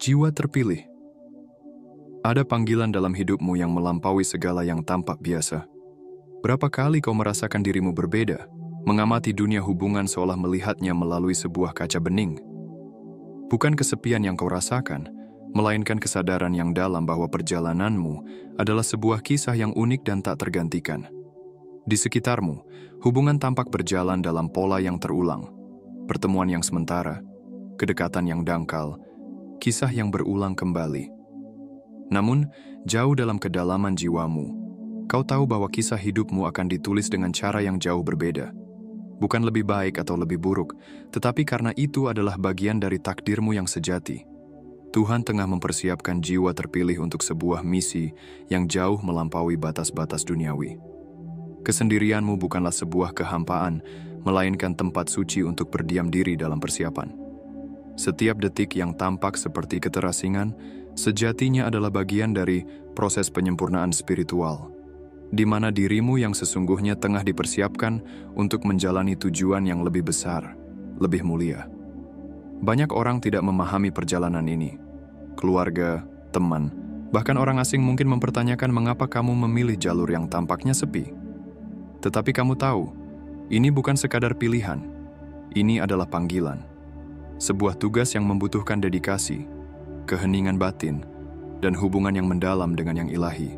Jiwa terpilih. Ada panggilan dalam hidupmu yang melampaui segala yang tampak biasa. Berapa kali kau merasakan dirimu berbeda, mengamati dunia hubungan seolah melihatnya melalui sebuah kaca bening? Bukan kesepian yang kau rasakan, melainkan kesadaran yang dalam bahwa perjalananmu adalah sebuah kisah yang unik dan tak tergantikan. Di sekitarmu, hubungan tampak berjalan dalam pola yang terulang, pertemuan yang sementara, kedekatan yang dangkal, kisah yang berulang kembali. Namun, jauh dalam kedalaman jiwamu, kau tahu bahwa kisah hidupmu akan ditulis dengan cara yang jauh berbeda. Bukan lebih baik atau lebih buruk, tetapi karena itu adalah bagian dari takdirmu yang sejati. Tuhan tengah mempersiapkan jiwa terpilih untuk sebuah misi yang jauh melampaui batas-batas duniawi. Kesendirianmu bukanlah sebuah kehampaan, melainkan tempat suci untuk berdiam diri dalam persiapan. Setiap detik yang tampak seperti keterasingan, sejatinya adalah bagian dari proses penyempurnaan spiritual, di mana dirimu yang sesungguhnya tengah dipersiapkan untuk menjalani tujuan yang lebih besar, lebih mulia. Banyak orang tidak memahami perjalanan ini. Keluarga, teman, bahkan orang asing mungkin mempertanyakan mengapa kamu memilih jalur yang tampaknya sepi. Tetapi kamu tahu, ini bukan sekadar pilihan. Ini adalah panggilan. Sebuah tugas yang membutuhkan dedikasi, keheningan batin, dan hubungan yang mendalam dengan yang ilahi.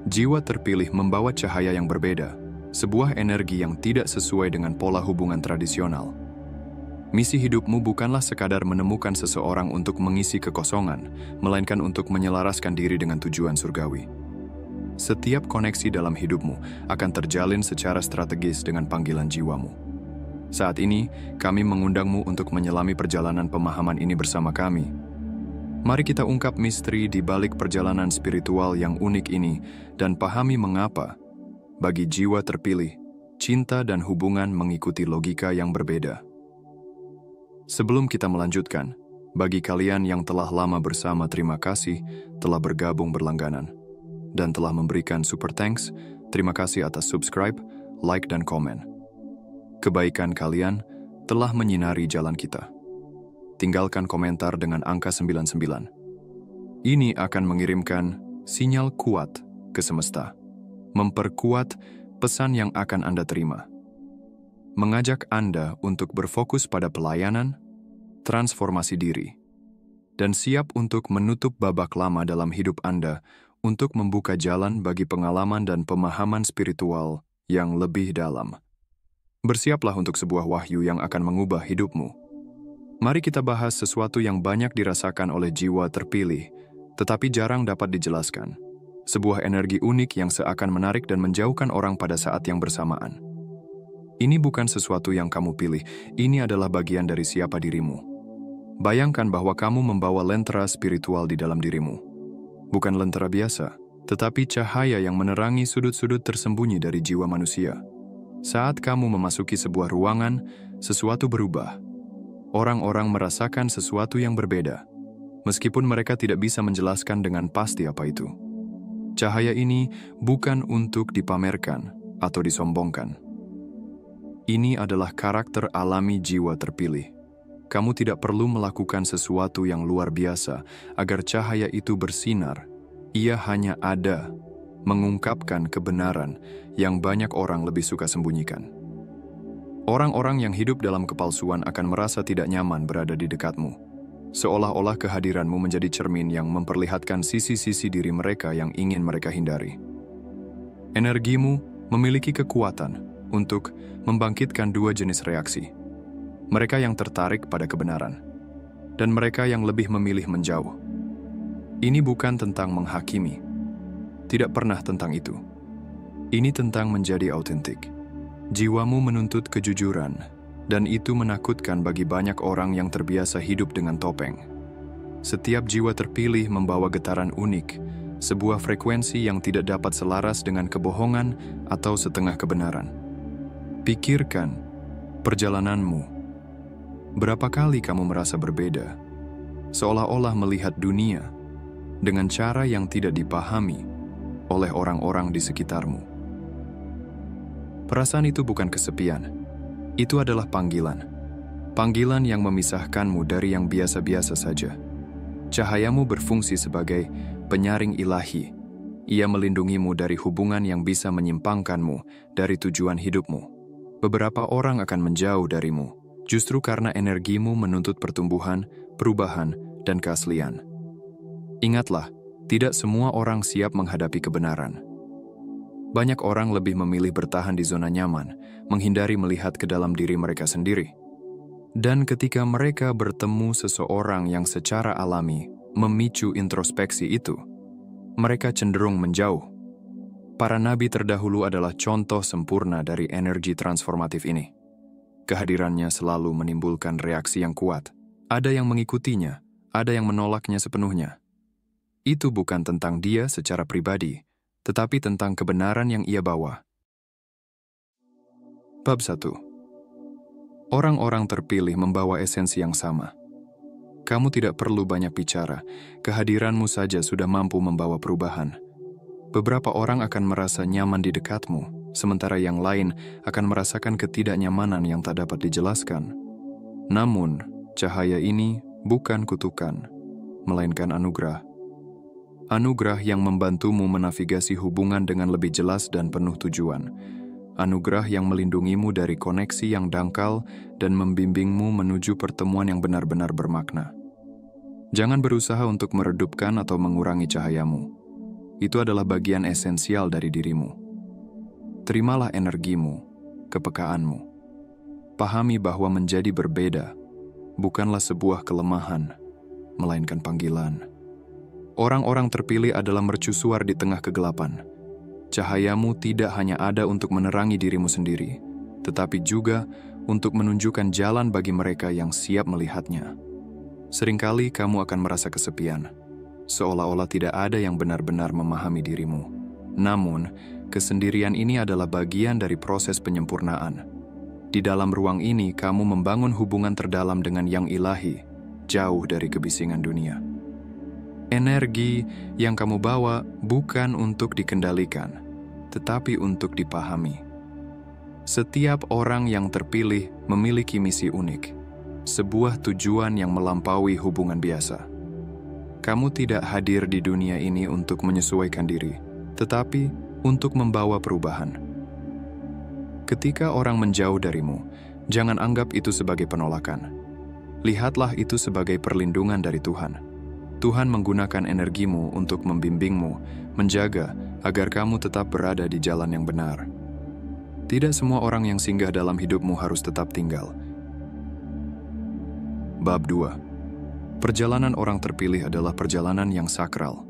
Jiwa terpilih membawa cahaya yang berbeda, sebuah energi yang tidak sesuai dengan pola hubungan tradisional. Misi hidupmu bukanlah sekadar menemukan seseorang untuk mengisi kekosongan, melainkan untuk menyelaraskan diri dengan tujuan surgawi. Setiap koneksi dalam hidupmu akan terjalin secara strategis dengan panggilan jiwamu. Saat ini, kami mengundangmu untuk menyelami perjalanan pemahaman ini bersama kami. Mari kita ungkap misteri di balik perjalanan spiritual yang unik ini dan pahami mengapa, bagi jiwa terpilih, cinta dan hubungan mengikuti logika yang berbeda. Sebelum kita melanjutkan, bagi kalian yang telah lama bersama, terima kasih telah bergabung berlangganan dan telah memberikan super thanks. Terima kasih atas subscribe, like, dan komen. Kebaikan kalian telah menyinari jalan kita. Tinggalkan komentar dengan angka 99. Ini akan mengirimkan sinyal kuat ke semesta, memperkuat pesan yang akan Anda terima. Mengajak Anda untuk berfokus pada pelayanan, transformasi diri, dan siap untuk menutup babak lama dalam hidup Anda untuk membuka jalan bagi pengalaman dan pemahaman spiritual yang lebih dalam. Bersiaplah untuk sebuah wahyu yang akan mengubah hidupmu. Mari kita bahas sesuatu yang banyak dirasakan oleh jiwa terpilih, tetapi jarang dapat dijelaskan. Sebuah energi unik yang seakan menarik dan menjauhkan orang pada saat yang bersamaan. Ini bukan sesuatu yang kamu pilih, ini adalah bagian dari siapa dirimu. Bayangkan bahwa kamu membawa lentera spiritual di dalam dirimu. Bukan lentera biasa, tetapi cahaya yang menerangi sudut-sudut tersembunyi dari jiwa manusia. Saat kamu memasuki sebuah ruangan, sesuatu berubah. Orang-orang merasakan sesuatu yang berbeda, meskipun mereka tidak bisa menjelaskan dengan pasti apa itu. Cahaya ini bukan untuk dipamerkan atau disombongkan. Ini adalah karakter alami jiwa terpilih. Kamu tidak perlu melakukan sesuatu yang luar biasa agar cahaya itu bersinar. Ia hanya ada, mengungkapkan kebenaran yang banyak orang lebih suka sembunyikan. Orang-orang yang hidup dalam kepalsuan akan merasa tidak nyaman berada di dekatmu, seolah-olah kehadiranmu menjadi cermin yang memperlihatkan sisi-sisi diri mereka yang ingin mereka hindari. Energimu memiliki kekuatan untuk membangkitkan dua jenis reaksi. Mereka yang tertarik pada kebenaran, dan mereka yang lebih memilih menjauh. Ini bukan tentang menghakimi. Tidak pernah tentang itu. Ini tentang menjadi autentik. Jiwamu menuntut kejujuran, dan itu menakutkan bagi banyak orang yang terbiasa hidup dengan topeng. Setiap jiwa terpilih membawa getaran unik, sebuah frekuensi yang tidak dapat selaras dengan kebohongan atau setengah kebenaran. Pikirkan perjalananmu. Berapa kali kamu merasa berbeda, seolah-olah melihat dunia dengan cara yang tidak dipahami oleh orang-orang di sekitarmu. Perasaan itu bukan kesepian, itu adalah panggilan. Panggilan yang memisahkanmu dari yang biasa-biasa saja. Cahayamu berfungsi sebagai penyaring ilahi. Ia melindungimu dari hubungan yang bisa menyimpangkanmu dari tujuan hidupmu. Beberapa orang akan menjauh darimu, justru karena energimu menuntut pertumbuhan, perubahan, dan keaslian. Ingatlah, tidak semua orang siap menghadapi kebenaran. Banyak orang lebih memilih bertahan di zona nyaman, menghindari melihat ke dalam diri mereka sendiri. Dan ketika mereka bertemu seseorang yang secara alami memicu introspeksi itu, mereka cenderung menjauh. Para nabi terdahulu adalah contoh sempurna dari energi transformatif ini. Kehadirannya selalu menimbulkan reaksi yang kuat. Ada yang mengikutinya, ada yang menolaknya sepenuhnya. Itu bukan tentang dia secara pribadi, tetapi tentang kebenaran yang ia bawa. Bab 1. Orang-orang terpilih membawa esensi yang sama. Kamu tidak perlu banyak bicara, kehadiranmu saja sudah mampu membawa perubahan. Beberapa orang akan merasa nyaman di dekatmu, sementara yang lain akan merasakan ketidaknyamanan yang tak dapat dijelaskan. Namun, cahaya ini bukan kutukan, melainkan anugerah. Anugerah yang membantumu menavigasi hubungan dengan lebih jelas dan penuh tujuan. Anugerah yang melindungimu dari koneksi yang dangkal dan membimbingmu menuju pertemuan yang benar-benar bermakna. Jangan berusaha untuk meredupkan atau mengurangi cahayamu. Itu adalah bagian esensial dari dirimu. Terimalah energimu, kepekaanmu. Pahami bahwa menjadi berbeda bukanlah sebuah kelemahan, melainkan panggilan. Orang-orang terpilih adalah mercusuar di tengah kegelapan. Cahayamu tidak hanya ada untuk menerangi dirimu sendiri, tetapi juga untuk menunjukkan jalan bagi mereka yang siap melihatnya. Seringkali kamu akan merasa kesepian, seolah-olah tidak ada yang benar-benar memahami dirimu. Namun, kesendirian ini adalah bagian dari proses penyempurnaan. Di dalam ruang ini, kamu membangun hubungan terdalam dengan yang ilahi, jauh dari kebisingan dunia. Energi yang kamu bawa bukan untuk dikendalikan, tetapi untuk dipahami. Setiap orang yang terpilih memiliki misi unik, sebuah tujuan yang melampaui hubungan biasa. Kamu tidak hadir di dunia ini untuk menyesuaikan diri, tetapi untuk membawa perubahan. Ketika orang menjauh darimu, jangan anggap itu sebagai penolakan. Lihatlah itu sebagai perlindungan dari Tuhan. Tuhan menggunakan energimu untuk membimbingmu, menjaga agar kamu tetap berada di jalan yang benar. Tidak semua orang yang singgah dalam hidupmu harus tetap tinggal. Bab 2. Perjalanan orang terpilih adalah perjalanan yang sakral.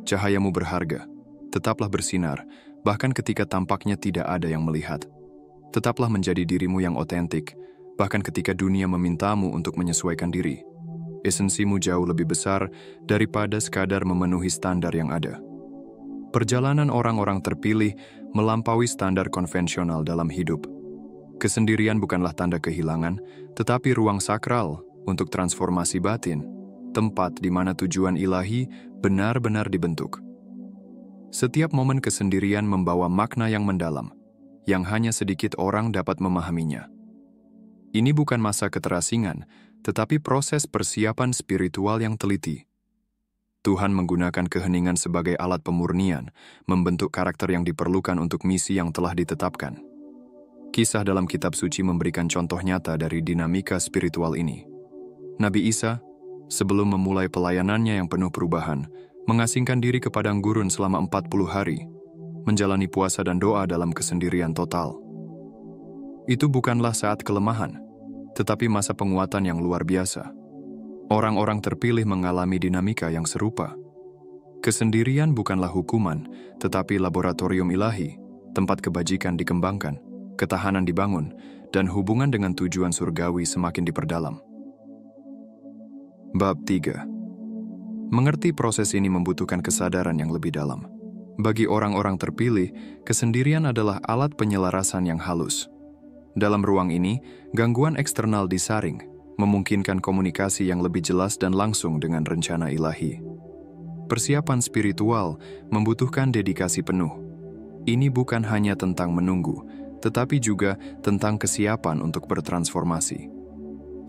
Cahayamu berharga, tetaplah bersinar, bahkan ketika tampaknya tidak ada yang melihat. Tetaplah menjadi dirimu yang otentik, bahkan ketika dunia memintamu untuk menyesuaikan diri. Esensimu jauh lebih besar daripada sekadar memenuhi standar yang ada. Perjalanan orang-orang terpilih melampaui standar konvensional dalam hidup. Kesendirian bukanlah tanda kehilangan, tetapi ruang sakral untuk transformasi batin, tempat di mana tujuan ilahi benar-benar dibentuk. Setiap momen kesendirian membawa makna yang mendalam, yang hanya sedikit orang dapat memahaminya. Ini bukan masa keterasingan, tetapi proses persiapan spiritual yang teliti. Tuhan menggunakan keheningan sebagai alat pemurnian, membentuk karakter yang diperlukan untuk misi yang telah ditetapkan. Kisah dalam kitab suci memberikan contoh nyata dari dinamika spiritual ini. Nabi Isa, sebelum memulai pelayanannya yang penuh perubahan, mengasingkan diri ke padang gurun selama 40 hari, menjalani puasa dan doa dalam kesendirian total. Itu bukanlah saat kelemahan, tetapi masa penguatan yang luar biasa. Orang-orang terpilih mengalami dinamika yang serupa. Kesendirian bukanlah hukuman, tetapi laboratorium ilahi, tempat kebajikan dikembangkan, ketahanan dibangun, dan hubungan dengan tujuan surgawi semakin diperdalam. Bab 3. Mengerti proses ini membutuhkan kesadaran yang lebih dalam. Bagi orang-orang terpilih, kesendirian adalah alat penyelarasan yang halus. Dalam ruang ini, gangguan eksternal disaring, memungkinkan komunikasi yang lebih jelas dan langsung dengan rencana ilahi. Persiapan spiritual membutuhkan dedikasi penuh. Ini bukan hanya tentang menunggu, tetapi juga tentang kesiapan untuk bertransformasi.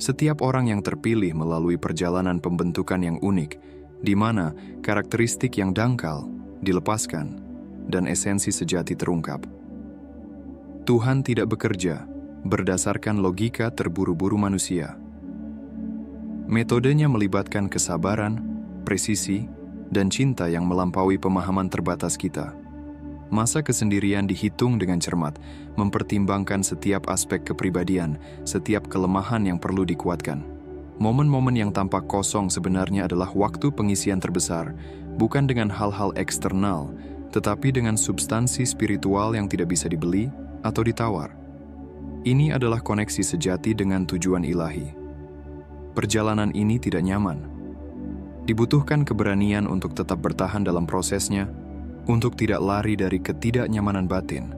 Setiap orang yang terpilih melalui perjalanan pembentukan yang unik, di mana karakteristik yang dangkal dilepaskan dan esensi sejati terungkap. Tuhan tidak bekerja berdasarkan logika terburu-buru manusia. Metodenya melibatkan kesabaran, presisi, dan cinta yang melampaui pemahaman terbatas kita. Masa kesendirian dihitung dengan cermat, mempertimbangkan setiap aspek kepribadian, setiap kelemahan yang perlu dikuatkan. Momen-momen yang tampak kosong sebenarnya adalah waktu pengisian terbesar, bukan dengan hal-hal eksternal, tetapi dengan substansi spiritual yang tidak bisa dibeli atau ditawar. Ini adalah koneksi sejati dengan tujuan ilahi. Perjalanan ini tidak nyaman. Dibutuhkan keberanian untuk tetap bertahan dalam prosesnya, untuk tidak lari dari ketidaknyamanan batin,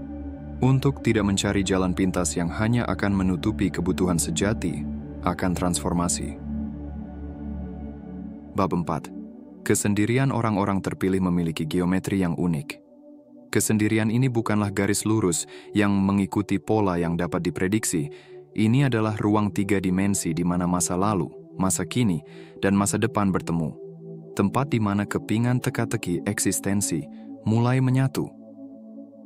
untuk tidak mencari jalan pintas yang hanya akan menutupi kebutuhan sejati akan transformasi. Bab 4. Kesendirian orang-orang terpilih memiliki geometri yang unik. Kesendirian ini bukanlah garis lurus yang mengikuti pola yang dapat diprediksi. Ini adalah ruang 3 dimensi di mana masa lalu, masa kini, dan masa depan bertemu. Tempat di mana kepingan teka-teki eksistensi mulai menyatu.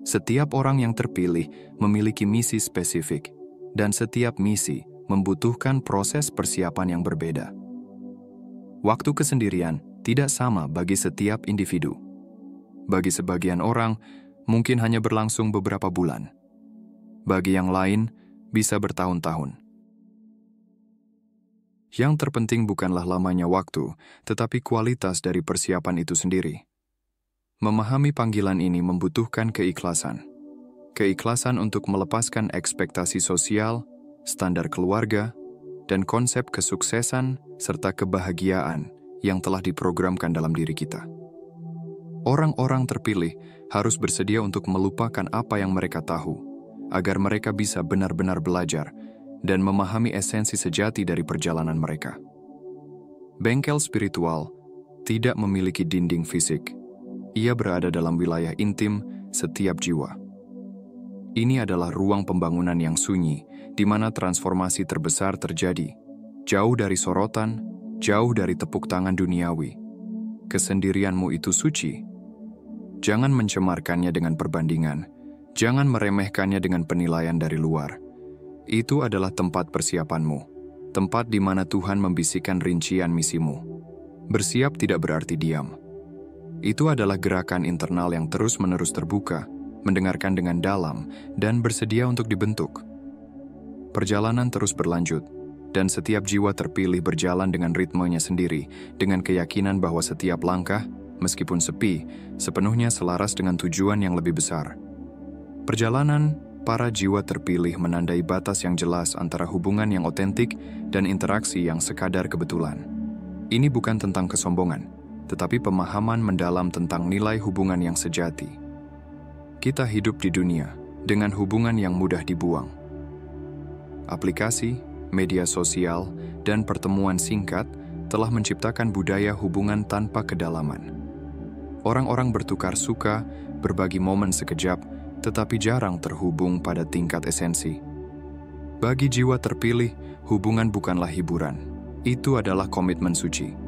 Setiap orang yang terpilih memiliki misi spesifik, dan setiap misi membutuhkan proses persiapan yang berbeda. Waktu kesendirian tidak sama bagi setiap individu. Bagi sebagian orang, mungkin hanya berlangsung beberapa bulan. Bagi yang lain, bisa bertahun-tahun. Yang terpenting bukanlah lamanya waktu, tetapi kualitas dari persiapan itu sendiri. Memahami panggilan ini membutuhkan keikhlasan. Keikhlasan untuk melepaskan ekspektasi sosial, standar keluarga, dan konsep kesuksesan serta kebahagiaan yang telah diprogramkan dalam diri kita. Orang-orang terpilih harus bersedia untuk melupakan apa yang mereka tahu, agar mereka bisa benar-benar belajar dan memahami esensi sejati dari perjalanan mereka. Bengkel spiritual tidak memiliki dinding fisik. Ia berada dalam wilayah intim setiap jiwa. Ini adalah ruang pembangunan yang sunyi, di mana transformasi terbesar terjadi, jauh dari sorotan, jauh dari tepuk tangan duniawi. Kesendirianmu itu suci. Jangan mencemarkannya dengan perbandingan. Jangan meremehkannya dengan penilaian dari luar. Itu adalah tempat persiapanmu, tempat di mana Tuhan membisikkan rincian misimu. Bersiap tidak berarti diam. Itu adalah gerakan internal yang terus-menerus terbuka, mendengarkan dengan dalam, dan bersedia untuk dibentuk. Perjalanan terus berlanjut, dan setiap jiwa terpilih berjalan dengan ritmenya sendiri, dengan keyakinan bahwa setiap langkah, meskipun sepi, sepenuhnya selaras dengan tujuan yang lebih besar. Perjalanan para jiwa terpilih menandai batas yang jelas antara hubungan yang otentik dan interaksi yang sekadar kebetulan. Ini bukan tentang kesombongan, tetapi pemahaman mendalam tentang nilai hubungan yang sejati. Kita hidup di dunia dengan hubungan yang mudah dibuang. Aplikasi, media sosial, dan pertemuan singkat telah menciptakan budaya hubungan tanpa kedalaman. Orang-orang bertukar suka, berbagi momen sekejap, tetapi jarang terhubung pada tingkat esensi. Bagi jiwa terpilih, hubungan bukanlah hiburan. Itu adalah komitmen suci.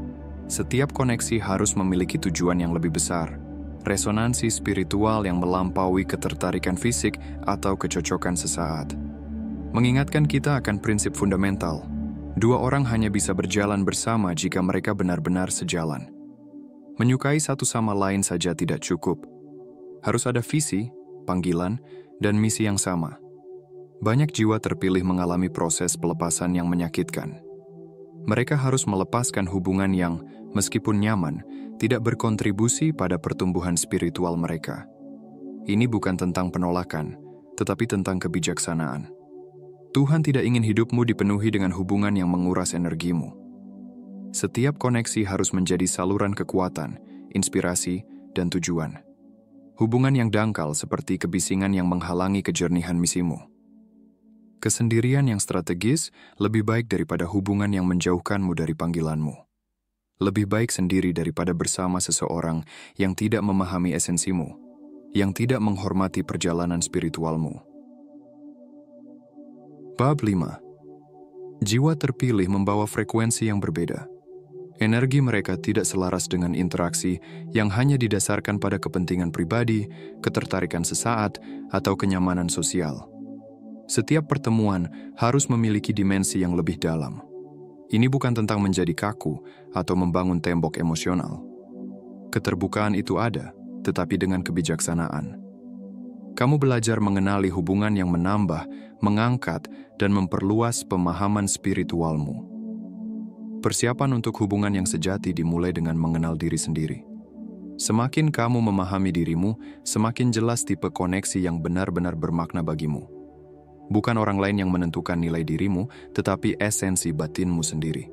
Setiap koneksi harus memiliki tujuan yang lebih besar, resonansi spiritual yang melampaui ketertarikan fisik atau kecocokan sesaat. Mengingatkan kita akan prinsip fundamental, 2 orang hanya bisa berjalan bersama jika mereka benar-benar sejalan. Menyukai satu sama lain saja tidak cukup. Harus ada visi, panggilan, dan misi yang sama. Banyak jiwa terpilih mengalami proses pelepasan yang menyakitkan. Mereka harus melepaskan hubungan yang, meskipun nyaman, tidak berkontribusi pada pertumbuhan spiritual mereka. Ini bukan tentang penolakan, tetapi tentang kebijaksanaan. Tuhan tidak ingin hidupmu dipenuhi dengan hubungan yang menguras energimu. Setiap koneksi harus menjadi saluran kekuatan, inspirasi, dan tujuan. Hubungan yang dangkal seperti kebisingan yang menghalangi kejernihan misimu. Kesendirian yang strategis lebih baik daripada hubungan yang menjauhkanmu dari panggilanmu. Lebih baik sendiri daripada bersama seseorang yang tidak memahami esensimu, yang tidak menghormati perjalanan spiritualmu. Bab 5. Jiwa terpilih membawa frekuensi yang berbeda. Energi mereka tidak selaras dengan interaksi yang hanya didasarkan pada kepentingan pribadi, ketertarikan sesaat, atau kenyamanan sosial. Setiap pertemuan harus memiliki dimensi yang lebih dalam. Ini bukan tentang menjadi kaku atau membangun tembok emosional. Keterbukaan itu ada, tetapi dengan kebijaksanaan. Kamu belajar mengenali hubungan yang menambah, mengangkat, dan memperluas pemahaman spiritualmu. Persiapan untuk hubungan yang sejati dimulai dengan mengenal diri sendiri. Semakin kamu memahami dirimu, semakin jelas tipe koneksi yang benar-benar bermakna bagimu. Bukan orang lain yang menentukan nilai dirimu, tetapi esensi batinmu sendiri.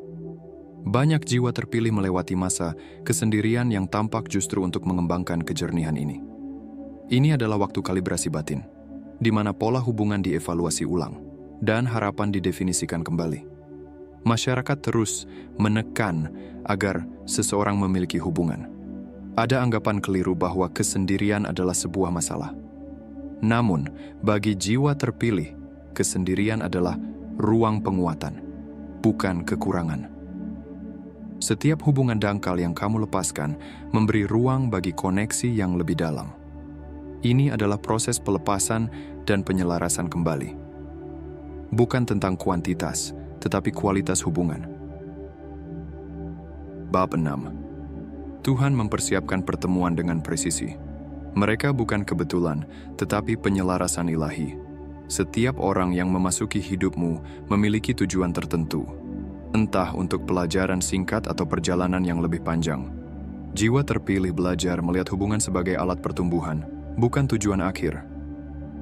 Banyak jiwa terpilih melewati masa kesendirian yang tampak justru untuk mengembangkan kejernihan ini. Ini adalah waktu kalibrasi batin, di mana pola hubungan dievaluasi ulang dan harapan didefinisikan kembali. Masyarakat terus menekan agar seseorang memiliki hubungan. Ada anggapan keliru bahwa kesendirian adalah sebuah masalah. Namun, bagi jiwa terpilih, kesendirian adalah ruang penguatan, bukan kekurangan. Setiap hubungan dangkal yang kamu lepaskan memberi ruang bagi koneksi yang lebih dalam. Ini adalah proses pelepasan dan penyelarasan kembali. Bukan tentang kuantitas, tetapi kualitas hubungan. Bab 6. Tuhan mempersiapkan pertemuan dengan presisi. Mereka bukan kebetulan, tetapi penyelarasan ilahi. Setiap orang yang memasuki hidupmu memiliki tujuan tertentu, entah untuk pelajaran singkat atau perjalanan yang lebih panjang. Jiwa terpilih belajar melihat hubungan sebagai alat pertumbuhan, bukan tujuan akhir.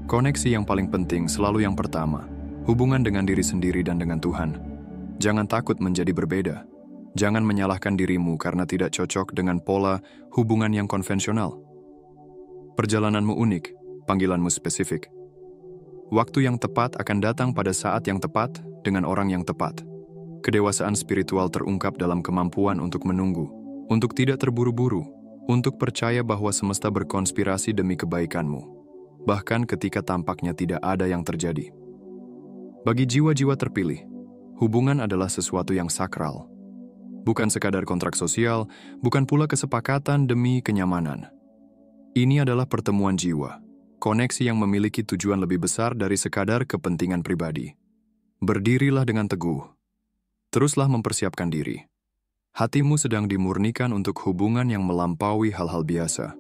Koneksi yang paling penting selalu yang pertama, hubungan dengan diri sendiri dan dengan Tuhan. Jangan takut menjadi berbeda. Jangan menyalahkan dirimu karena tidak cocok dengan pola hubungan yang konvensional. Perjalananmu unik, panggilanmu spesifik. Waktu yang tepat akan datang pada saat yang tepat dengan orang yang tepat. Kedewasaan spiritual terungkap dalam kemampuan untuk menunggu, untuk tidak terburu-buru, untuk percaya bahwa semesta berkonspirasi demi kebaikanmu, bahkan ketika tampaknya tidak ada yang terjadi. Bagi jiwa-jiwa terpilih, hubungan adalah sesuatu yang sakral. Bukan sekadar kontrak sosial, bukan pula kesepakatan demi kenyamanan. Ini adalah pertemuan jiwa, koneksi yang memiliki tujuan lebih besar dari sekadar kepentingan pribadi. Berdirilah dengan teguh. Teruslah mempersiapkan diri. Hatimu sedang dimurnikan untuk hubungan yang melampaui hal-hal biasa.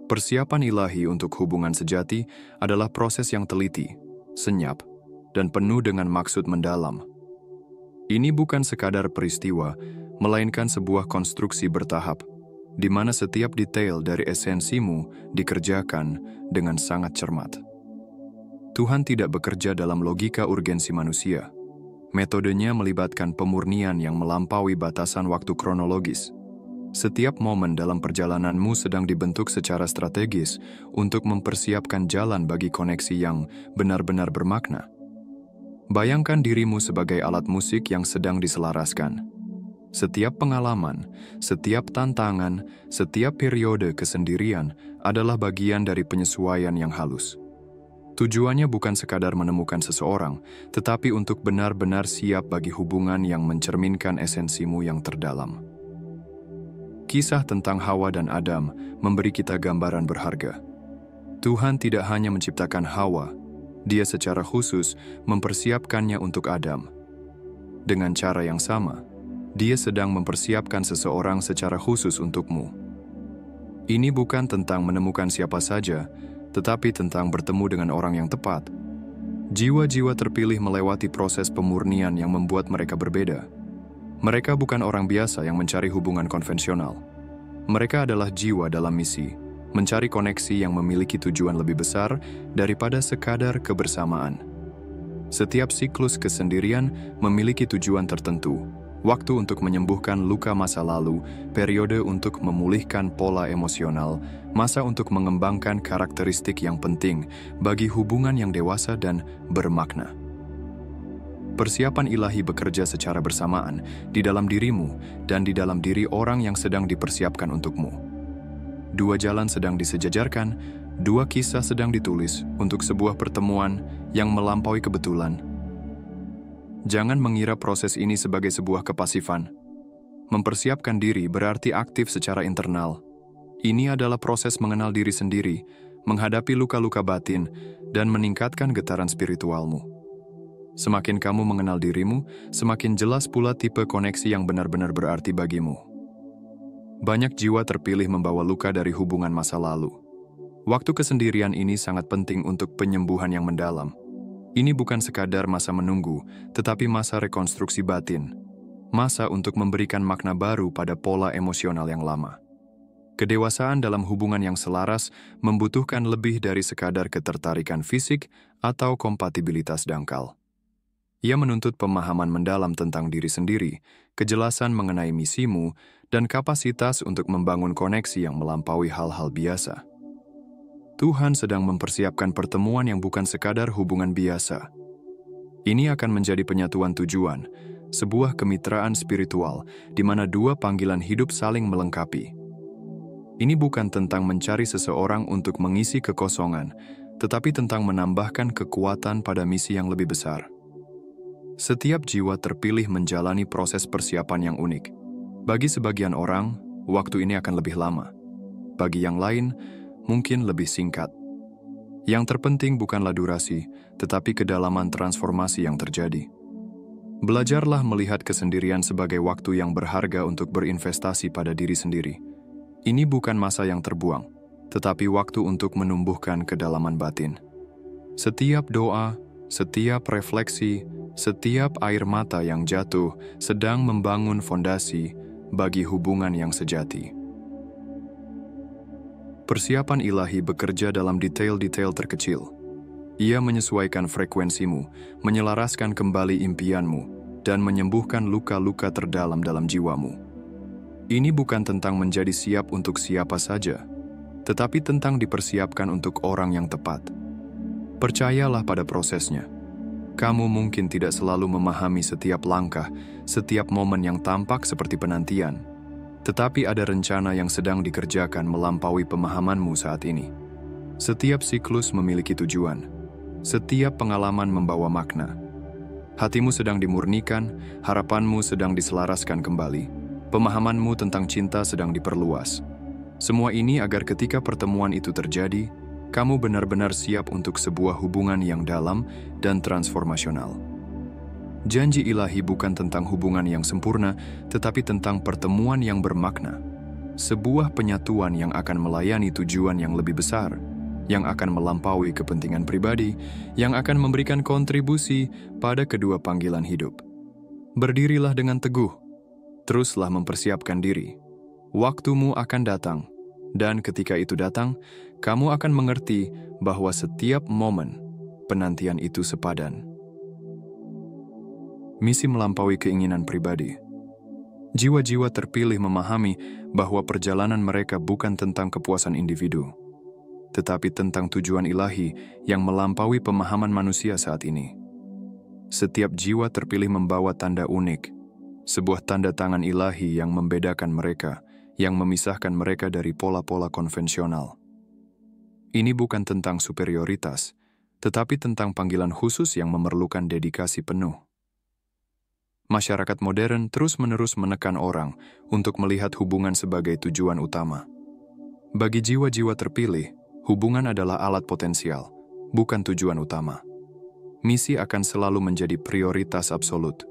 Persiapan ilahi untuk hubungan sejati adalah proses yang teliti, senyap, dan penuh dengan maksud mendalam. Ini bukan sekadar peristiwa, melainkan sebuah konstruksi bertahap, di mana setiap detail dari esensimu dikerjakan dengan sangat cermat. Tuhan tidak bekerja dalam logika urgensi manusia. Metodenya melibatkan pemurnian yang melampaui batasan waktu kronologis. Setiap momen dalam perjalananmu sedang dibentuk secara strategis untuk mempersiapkan jalan bagi koneksi yang benar-benar bermakna. Bayangkan dirimu sebagai alat musik yang sedang diselaraskan. Setiap pengalaman, setiap tantangan, setiap periode kesendirian adalah bagian dari penyesuaian yang halus. Tujuannya bukan sekadar menemukan seseorang, tetapi untuk benar-benar siap bagi hubungan yang mencerminkan esensimu yang terdalam. Kisah tentang Hawa dan Adam memberi kita gambaran berharga. Tuhan tidak hanya menciptakan Hawa, Dia secara khusus mempersiapkannya untuk Adam. Dengan cara yang sama, Dia sedang mempersiapkan seseorang secara khusus untukmu. Ini bukan tentang menemukan siapa saja, tetapi tentang bertemu dengan orang yang tepat. Jiwa-jiwa terpilih melewati proses pemurnian yang membuat mereka berbeda. Mereka bukan orang biasa yang mencari hubungan konvensional. Mereka adalah jiwa dalam misi, mencari koneksi yang memiliki tujuan lebih besar daripada sekadar kebersamaan. Setiap siklus kesendirian memiliki tujuan tertentu. Waktu untuk menyembuhkan luka masa lalu, periode untuk memulihkan pola emosional, masa untuk mengembangkan karakteristik yang penting bagi hubungan yang dewasa dan bermakna. Persiapan ilahi bekerja secara bersamaan di dalam dirimu dan di dalam diri orang yang sedang dipersiapkan untukmu. Dua jalan sedang disejajarkan, dua kisah sedang ditulis untuk sebuah pertemuan yang melampaui kebetulan. Jangan mengira proses ini sebagai sebuah kepasifan. Mempersiapkan diri berarti aktif secara internal. Ini adalah proses mengenal diri sendiri, menghadapi luka-luka batin, dan meningkatkan getaran spiritualmu. Semakin kamu mengenal dirimu, semakin jelas pula tipe koneksi yang benar-benar berarti bagimu. Banyak jiwa terpilih membawa luka dari hubungan masa lalu. Waktu kesendirian ini sangat penting untuk penyembuhan yang mendalam. Ini bukan sekadar masa menunggu, tetapi masa rekonstruksi batin. Masa untuk memberikan makna baru pada pola emosional yang lama. Kedewasaan dalam hubungan yang selaras membutuhkan lebih dari sekadar ketertarikan fisik atau kompatibilitas dangkal. Ia menuntut pemahaman mendalam tentang diri sendiri, kejelasan mengenai misimu, dan kapasitas untuk membangun koneksi yang melampaui hal-hal biasa. Tuhan sedang mempersiapkan pertemuan yang bukan sekadar hubungan biasa. Ini akan menjadi penyatuan tujuan, sebuah kemitraan spiritual di mana dua panggilan hidup saling melengkapi. Ini bukan tentang mencari seseorang untuk mengisi kekosongan, tetapi tentang menambahkan kekuatan pada misi yang lebih besar. Setiap jiwa terpilih menjalani proses persiapan yang unik. Bagi sebagian orang, waktu ini akan lebih lama. Bagi yang lain, mungkin lebih singkat. Yang terpenting bukanlah durasi, tetapi kedalaman transformasi yang terjadi. Belajarlah melihat kesendirian sebagai waktu yang berharga untuk berinvestasi pada diri sendiri. Ini bukan masa yang terbuang, tetapi waktu untuk menumbuhkan kedalaman batin. Setiap doa, setiap refleksi, setiap air mata yang jatuh sedang membangun fondasi bagi hubungan yang sejati. Persiapan ilahi bekerja dalam detail-detail terkecil. Ia menyesuaikan frekuensimu, menyelaraskan kembali impianmu, dan menyembuhkan luka-luka terdalam dalam jiwamu. Ini bukan tentang menjadi siap untuk siapa saja, tetapi tentang dipersiapkan untuk orang yang tepat. Percayalah pada prosesnya. Kamu mungkin tidak selalu memahami setiap langkah, setiap momen yang tampak seperti penantian, tetapi ada rencana yang sedang dikerjakan melampaui pemahamanmu saat ini. Setiap siklus memiliki tujuan. Setiap pengalaman membawa makna. Hatimu sedang dimurnikan, harapanmu sedang diselaraskan kembali. Pemahamanmu tentang cinta sedang diperluas. Semua ini agar ketika pertemuan itu terjadi, kamu benar-benar siap untuk sebuah hubungan yang dalam dan transformasional. Janji ilahi bukan tentang hubungan yang sempurna, tetapi tentang pertemuan yang bermakna. Sebuah penyatuan yang akan melayani tujuan yang lebih besar, yang akan melampaui kepentingan pribadi, yang akan memberikan kontribusi pada kedua panggilan hidup. Berdirilah dengan teguh, teruslah mempersiapkan diri. Waktumu akan datang, dan ketika itu datang, kamu akan mengerti bahwa setiap momen penantian itu sepadan. Misi melampaui keinginan pribadi. Jiwa-jiwa terpilih memahami bahwa perjalanan mereka bukan tentang kepuasan individu, tetapi tentang tujuan ilahi yang melampaui pemahaman manusia saat ini. Setiap jiwa terpilih membawa tanda unik, sebuah tanda tangan ilahi yang membedakan mereka, yang memisahkan mereka dari pola-pola konvensional. Ini bukan tentang superioritas, tetapi tentang panggilan khusus yang memerlukan dedikasi penuh. Masyarakat modern terus-menerus menekan orang untuk melihat hubungan sebagai tujuan utama. Bagi jiwa-jiwa terpilih, hubungan adalah alat potensial, bukan tujuan utama. Misi akan selalu menjadi prioritas absolut.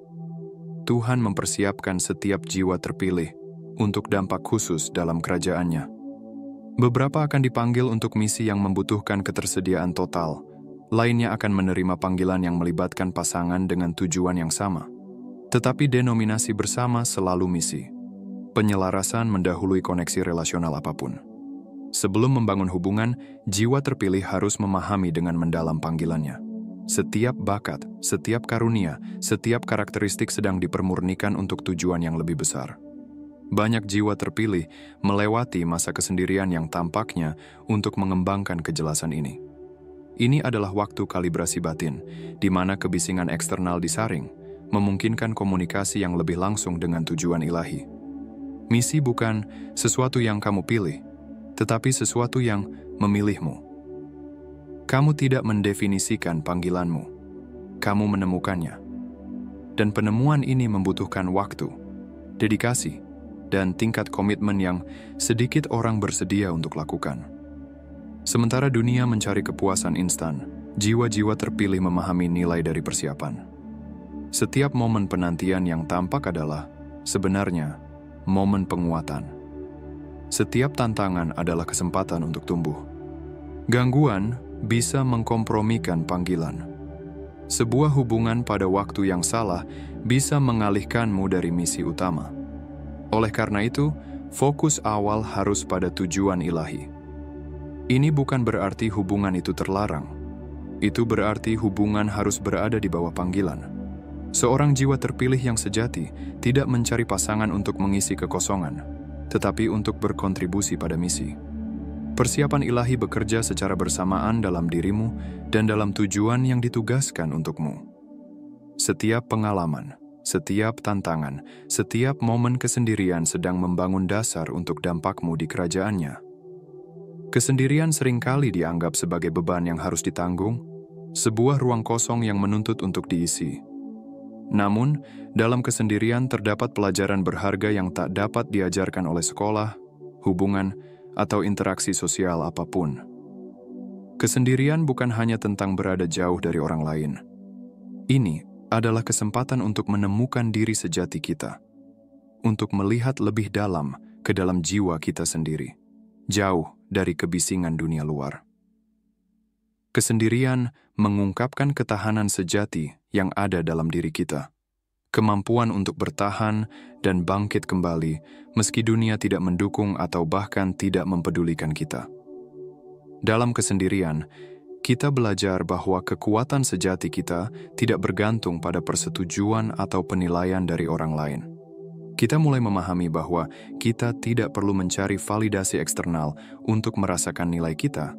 Tuhan mempersiapkan setiap jiwa terpilih untuk dampak khusus dalam kerajaannya. Beberapa akan dipanggil untuk misi yang membutuhkan ketersediaan total, lainnya akan menerima panggilan yang melibatkan pasangan dengan tujuan yang sama. Tetapi denominasi bersama selalu misi. Penyelarasan mendahului koneksi relasional apapun. Sebelum membangun hubungan, jiwa terpilih harus memahami dengan mendalam panggilannya. Setiap bakat, setiap karunia, setiap karakteristik sedang dipermurnikan untuk tujuan yang lebih besar. Banyak jiwa terpilih melewati masa kesendirian yang tampaknya untuk mengembangkan kejelasan ini. Ini adalah waktu kalibrasi batin, di mana kebisingan eksternal disaring, memungkinkan komunikasi yang lebih langsung dengan tujuan ilahi. Misi bukan sesuatu yang kamu pilih, tetapi sesuatu yang memilihmu. Kamu tidak mendefinisikan panggilanmu, kamu menemukannya. dan penemuan ini membutuhkan waktu, dedikasi, dan tingkat komitmen yang sedikit orang bersedia untuk lakukan. Sementara dunia mencari kepuasan instan, jiwa-jiwa terpilih memahami nilai dari persiapan. Setiap momen penantian yang tampak adalah sebenarnya momen penguatan. Setiap tantangan adalah kesempatan untuk tumbuh. Gangguan bisa mengkompromikan panggilan. Sebuah hubungan pada waktu yang salah bisa mengalihkanmu dari misi utama. Oleh karena itu, fokus awal harus pada tujuan ilahi. Ini bukan berarti hubungan itu terlarang. Itu berarti hubungan harus berada di bawah panggilan. Seorang jiwa terpilih yang sejati tidak mencari pasangan untuk mengisi kekosongan, tetapi untuk berkontribusi pada misi. Persiapan ilahi bekerja secara bersamaan dalam dirimu dan dalam tujuan yang ditugaskan untukmu. Setiap pengalaman, setiap tantangan, setiap momen kesendirian sedang membangun dasar untuk dampakmu di kerajaannya. Kesendirian seringkali dianggap sebagai beban yang harus ditanggung, sebuah ruang kosong yang menuntut untuk diisi. Namun, dalam kesendirian terdapat pelajaran berharga yang tak dapat diajarkan oleh sekolah, hubungan, atau interaksi sosial apapun. Kesendirian bukan hanya tentang berada jauh dari orang lain. Ini adalah kesempatan untuk menemukan diri sejati kita, untuk melihat lebih dalam ke dalam jiwa kita sendiri, jauh dari kebisingan dunia luar. Kesendirian mengungkapkan ketahanan sejati yang ada dalam diri kita. Kemampuan untuk bertahan dan bangkit kembali meski dunia tidak mendukung atau bahkan tidak mempedulikan kita. Dalam kesendirian, kita belajar bahwa kekuatan sejati kita tidak bergantung pada persetujuan atau penilaian dari orang lain. Kita mulai memahami bahwa kita tidak perlu mencari validasi eksternal untuk merasakan nilai kita.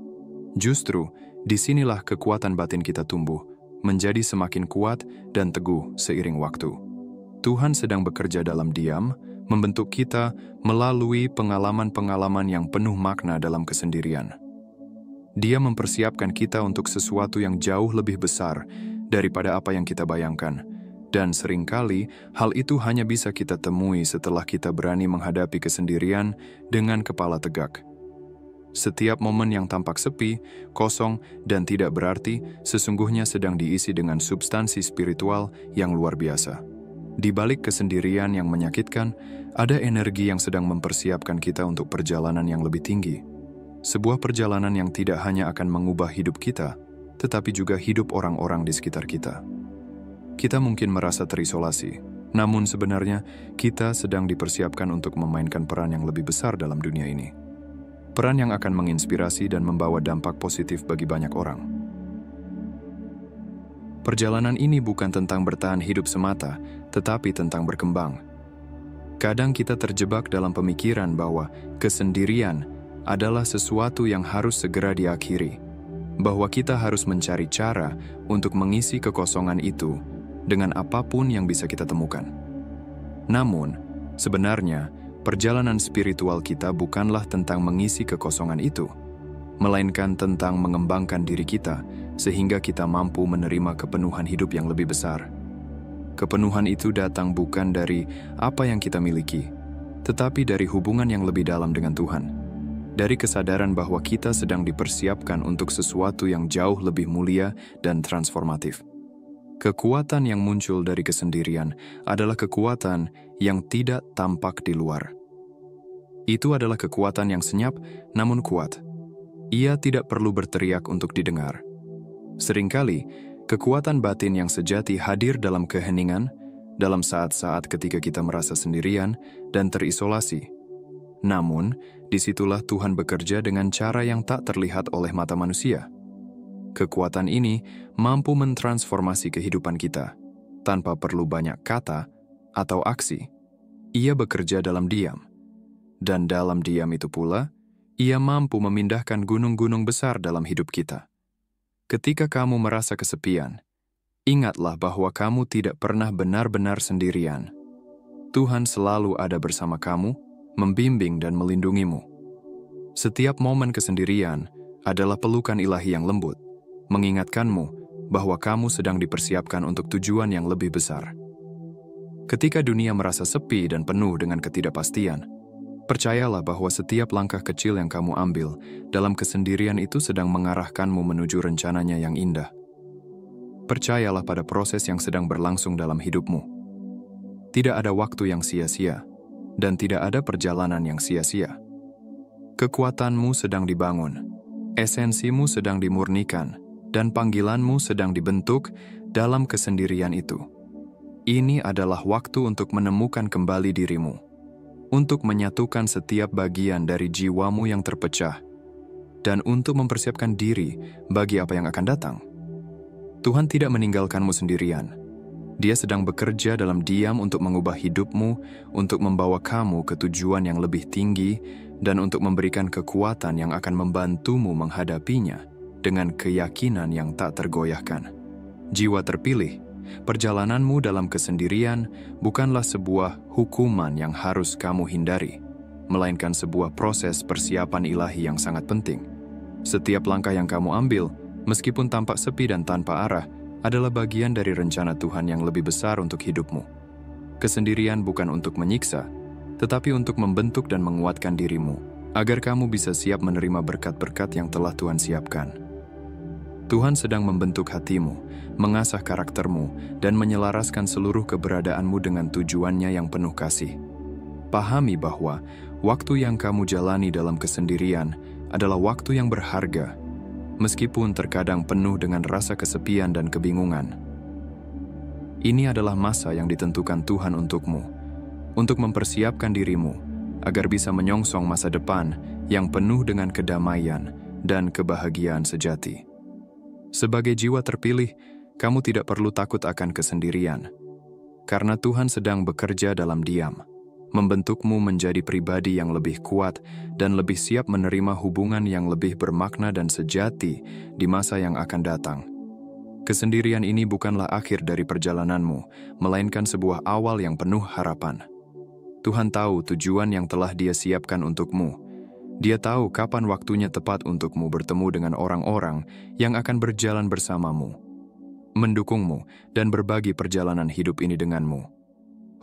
Justru, disinilah kekuatan batin kita tumbuh, menjadi semakin kuat dan teguh seiring waktu. Tuhan sedang bekerja dalam diam, membentuk kita melalui pengalaman-pengalaman yang penuh makna dalam kesendirian. Dia mempersiapkan kita untuk sesuatu yang jauh lebih besar daripada apa yang kita bayangkan, dan seringkali hal itu hanya bisa kita temui setelah kita berani menghadapi kesendirian dengan kepala tegak. Setiap momen yang tampak sepi, kosong, dan tidak berarti sesungguhnya sedang diisi dengan substansi spiritual yang luar biasa. Di balik kesendirian yang menyakitkan, ada energi yang sedang mempersiapkan kita untuk perjalanan yang lebih tinggi. Sebuah perjalanan yang tidak hanya akan mengubah hidup kita, tetapi juga hidup orang-orang di sekitar kita. Kita mungkin merasa terisolasi, namun sebenarnya kita sedang dipersiapkan untuk memainkan peran yang lebih besar dalam dunia ini. Peran yang akan menginspirasi dan membawa dampak positif bagi banyak orang. Perjalanan ini bukan tentang bertahan hidup semata, tetapi tentang berkembang. Kadang kita terjebak dalam pemikiran bahwa kesendirian adalah sesuatu yang harus segera diakhiri, bahwa kita harus mencari cara untuk mengisi kekosongan itu dengan apapun yang bisa kita temukan. Namun, sebenarnya, perjalanan spiritual kita bukanlah tentang mengisi kekosongan itu, melainkan tentang mengembangkan diri kita sehingga kita mampu menerima kepenuhan hidup yang lebih besar. Kepenuhan itu datang bukan dari apa yang kita miliki, tetapi dari hubungan yang lebih dalam dengan Tuhan. Dari kesadaran bahwa kita sedang dipersiapkan untuk sesuatu yang jauh lebih mulia dan transformatif. Kekuatan yang muncul dari kesendirian adalah kekuatan yang tidak tampak di luar. Itu adalah kekuatan yang senyap namun kuat. Ia tidak perlu berteriak untuk didengar. Seringkali, kekuatan batin yang sejati hadir dalam keheningan, dalam saat-saat ketika kita merasa sendirian dan terisolasi. Namun, disitulah Tuhan bekerja dengan cara yang tak terlihat oleh mata manusia. Kekuatan ini mampu mentransformasi kehidupan kita, tanpa perlu banyak kata atau aksi. Ia bekerja dalam diam. Dan dalam diam itu pula, ia mampu memindahkan gunung-gunung besar dalam hidup kita. Ketika kamu merasa kesepian, ingatlah bahwa kamu tidak pernah benar-benar sendirian. Tuhan selalu ada bersama kamu, membimbing dan melindungimu. Setiap momen kesendirian adalah pelukan ilahi yang lembut, mengingatkanmu bahwa kamu sedang dipersiapkan untuk tujuan yang lebih besar. Ketika dunia merasa sepi dan penuh dengan ketidakpastian, percayalah bahwa setiap langkah kecil yang kamu ambil dalam kesendirian itu sedang mengarahkanmu menuju rencananya yang indah. Percayalah pada proses yang sedang berlangsung dalam hidupmu. Tidak ada waktu yang sia-sia, dan tidak ada perjalanan yang sia-sia. Kekuatanmu sedang dibangun, esensimu sedang dimurnikan, dan panggilanmu sedang dibentuk dalam kesendirian itu. Ini adalah waktu untuk menemukan kembali dirimu, untuk menyatukan setiap bagian dari jiwamu yang terpecah, dan untuk mempersiapkan diri bagi apa yang akan datang. Tuhan tidak meninggalkanmu sendirian. Dia sedang bekerja dalam diam untuk mengubah hidupmu, untuk membawa kamu ke tujuan yang lebih tinggi, dan untuk memberikan kekuatan yang akan membantumu menghadapinya dengan keyakinan yang tak tergoyahkan. Jiwa terpilih, perjalananmu dalam kesendirian bukanlah sebuah hukuman yang harus kamu hindari, melainkan sebuah proses persiapan ilahi yang sangat penting. Setiap langkah yang kamu ambil, meskipun tampak sepi dan tanpa arah, adalah bagian dari rencana Tuhan yang lebih besar untuk hidupmu. Kesendirian bukan untuk menyiksa, tetapi untuk membentuk dan menguatkan dirimu, agar kamu bisa siap menerima berkat-berkat yang telah Tuhan siapkan. Tuhan sedang membentuk hatimu, mengasah karaktermu, dan menyelaraskan seluruh keberadaanmu dengan tujuannya yang penuh kasih. Pahami bahwa waktu yang kamu jalani dalam kesendirian adalah waktu yang berharga, meskipun terkadang penuh dengan rasa kesepian dan kebingungan. Ini adalah masa yang ditentukan Tuhan untukmu, untuk mempersiapkan dirimu agar bisa menyongsong masa depan yang penuh dengan kedamaian dan kebahagiaan sejati. Sebagai jiwa terpilih, kamu tidak perlu takut akan kesendirian, karena Tuhan sedang bekerja dalam diam, membentukmu menjadi pribadi yang lebih kuat dan lebih siap menerima hubungan yang lebih bermakna dan sejati di masa yang akan datang. Kesendirian ini bukanlah akhir dari perjalananmu, melainkan sebuah awal yang penuh harapan. Tuhan tahu tujuan yang telah Dia siapkan untukmu. Dia tahu kapan waktunya tepat untukmu bertemu dengan orang-orang yang akan berjalan bersamamu, mendukungmu, dan berbagi perjalanan hidup ini denganmu.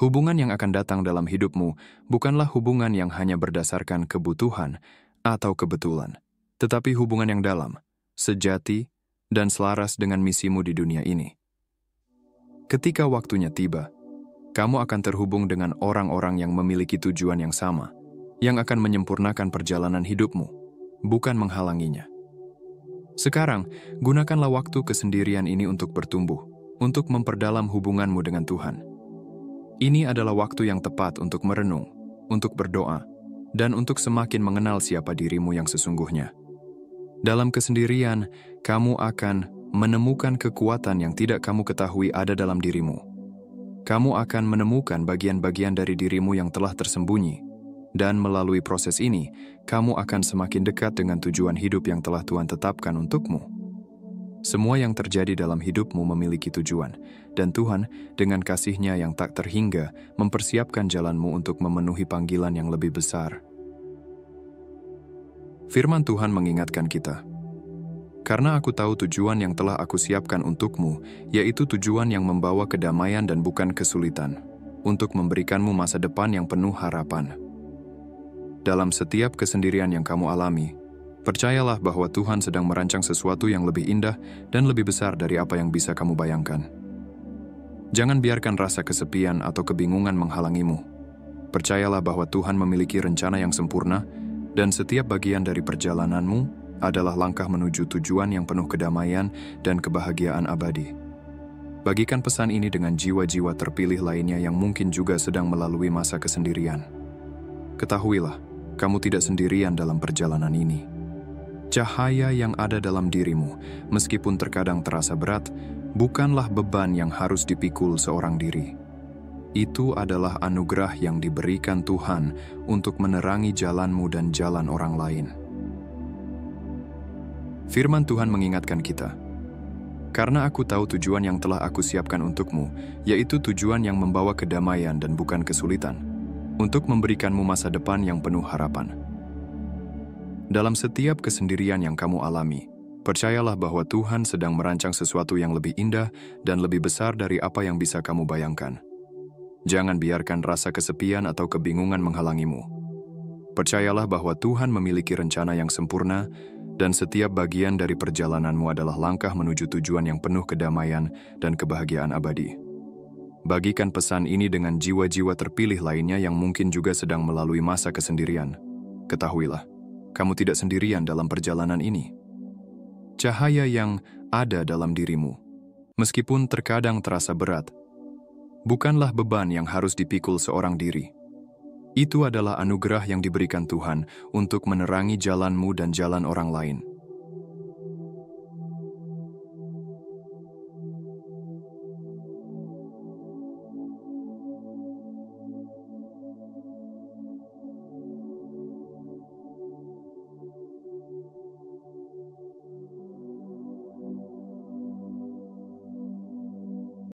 Hubungan yang akan datang dalam hidupmu bukanlah hubungan yang hanya berdasarkan kebutuhan atau kebetulan, tetapi hubungan yang dalam, sejati, dan selaras dengan misimu di dunia ini. Ketika waktunya tiba, kamu akan terhubung dengan orang-orang yang memiliki tujuan yang sama, yang akan menyempurnakan perjalanan hidupmu, bukan menghalanginya. Sekarang, gunakanlah waktu kesendirian ini untuk bertumbuh, untuk memperdalam hubunganmu dengan Tuhan. Ini adalah waktu yang tepat untuk merenung, untuk berdoa, dan untuk semakin mengenal siapa dirimu yang sesungguhnya. Dalam kesendirian, kamu akan menemukan kekuatan yang tidak kamu ketahui ada dalam dirimu. Kamu akan menemukan bagian-bagian dari dirimu yang telah tersembunyi, dan melalui proses ini, kamu akan semakin dekat dengan tujuan hidup yang telah Tuhan tetapkan untukmu. Semua yang terjadi dalam hidupmu memiliki tujuan, dan Tuhan, dengan kasih-Nya yang tak terhingga, mempersiapkan jalanmu untuk memenuhi panggilan yang lebih besar. Firman Tuhan mengingatkan kita, "Karena aku tahu tujuan yang telah aku siapkan untukmu, yaitu tujuan yang membawa kedamaian dan bukan kesulitan, untuk memberikanmu masa depan yang penuh harapan." Dalam setiap kesendirian yang kamu alami, percayalah bahwa Tuhan sedang merancang sesuatu yang lebih indah dan lebih besar dari apa yang bisa kamu bayangkan. Jangan biarkan rasa kesepian atau kebingungan menghalangimu. Percayalah bahwa Tuhan memiliki rencana yang sempurna, dan setiap bagian dari perjalananmu adalah langkah menuju tujuan yang penuh kedamaian dan kebahagiaan abadi. Bagikan pesan ini dengan jiwa-jiwa terpilih lainnya yang mungkin juga sedang melalui masa kesendirian. Ketahuilah, kamu tidak sendirian dalam perjalanan ini. Cahaya yang ada dalam dirimu, meskipun terkadang terasa berat, bukanlah beban yang harus dipikul seorang diri. Itu adalah anugerah yang diberikan Tuhan untuk menerangi jalanmu dan jalan orang lain. Firman Tuhan mengingatkan kita, "Karena aku tahu tujuan yang telah aku siapkan untukmu, yaitu tujuan yang membawa kedamaian dan bukan kesulitan, untuk memberikanmu masa depan yang penuh harapan." Dalam setiap kesendirian yang kamu alami, percayalah bahwa Tuhan sedang merancang sesuatu yang lebih indah dan lebih besar dari apa yang bisa kamu bayangkan. Jangan biarkan rasa kesepian atau kebingungan menghalangimu. Percayalah bahwa Tuhan memiliki rencana yang sempurna, dan setiap bagian dari perjalananmu adalah langkah menuju tujuan yang penuh kedamaian dan kebahagiaan abadi. Bagikan pesan ini dengan jiwa-jiwa terpilih lainnya yang mungkin juga sedang melalui masa kesendirian. Ketahuilah, kamu tidak sendirian dalam perjalanan ini. Cahaya yang ada dalam dirimu, meskipun terkadang terasa berat, bukanlah beban yang harus dipikul seorang diri. Itu adalah anugerah yang diberikan Tuhan untuk menerangi jalanmu dan jalan orang lain.